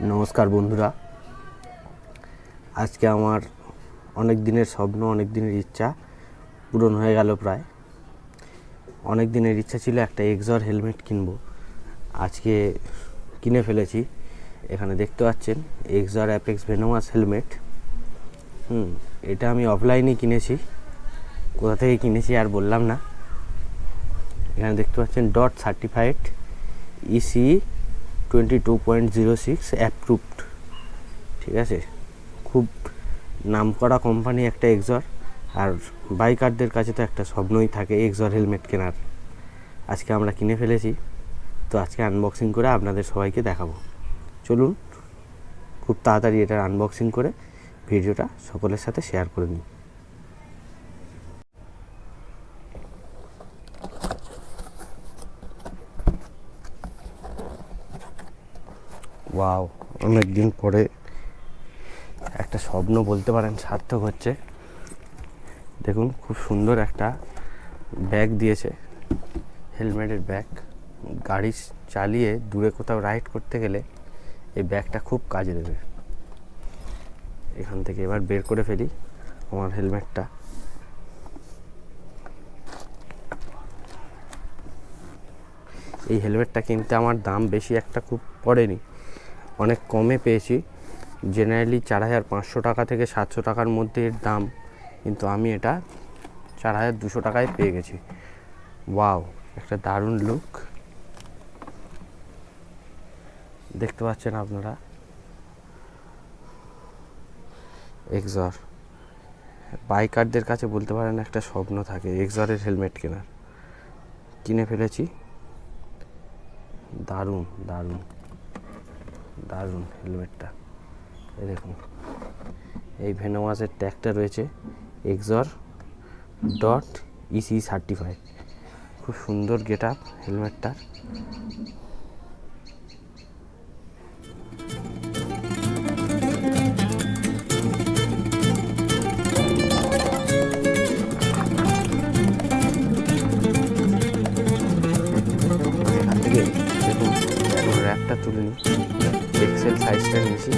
নমস্কার বন্ধুরা, আজকে আমার অনেক দিনের স্বপ্ন, অনেক দিনের ইচ্ছা পূরণ হয়ে গেল। প্রায় অনেক দিনের ইচ্ছা ছিল একটা এক্সর হেলমেট কিনবো, আজকে কিনে ফেলেছি। এখানে দেখতে পাচ্ছেন এক্সর অ্যাপেক্স ভেনোমাস হেলমেট। এটা আমি অফলাইনে কিনেছি, কোথা থেকে কিনেছি আর বললাম না। এখানে দেখতে পাচ্ছেন ডট সার্টিফাইড ইসি 22.06 অ্যাপ্রুভড, ঠিক আছে। খুব নামকরা কোম্পানি একটা এক্সর, আর বাইকারদের কাছে তো একটা স্বপ্নই থাকে এক্সর হেলমেট কেনার। আজকে আমরা কিনে ফেলেছি, তো আজকে আনবক্সিং করে আপনাদের সবাইকে দেখাবো। চলুন খুব তাড়াতাড়ি এটার আনবক্সিং করে ভিডিওটা সকলের সাথে শেয়ার করে নিই। ওয়াও, অনেক দিন পরে একটা স্বপ্ন বলতে পারেন সার্থক হচ্ছে। দেখুন খুব সুন্দর একটা ব্যাগ দিয়েছে, হেলমেটের ব্যাগ। গাড়ি চালিয়ে দূরে কোথাও রাইড করতে গেলে এই ব্যাগটা খুব কাজে দেবে। এখান থেকে এবার বের করে ফেলি আমার হেলমেটটা। এই হেলমেটটা কিনতে আমার দাম বেশি একটা খুব পড়েনি, অনেক কমে পেয়েছি। জেনারেলি 4500 টাকা থেকে 700 টাকার মধ্যে এর দাম, কিন্তু আমি এটা 4200 টাকায় পেয়ে গেছি। ওয়াও, একটা দারুণ লুক দেখতে পাচ্ছেন আপনারা। এক্সর বাইকারদের কাছে বলতে পারেন একটা স্বপ্ন থাকে এক্সরের হেলমেট কেনার। কিনে ফেলেছি। দারুণ দারুণ দারুণ হেলমেটটা। এই দেখুন, এই ভেনোমাসের ট্যাগটা রয়েছে এক্সর ডট ইসি সার্টিফাইড। খুব সুন্দর গেট আপ হেলমেটটার। এখান থেকে দেখুন র্যাপটা তুলে নিই, এক্সেল সাইজটা নিয়েছি।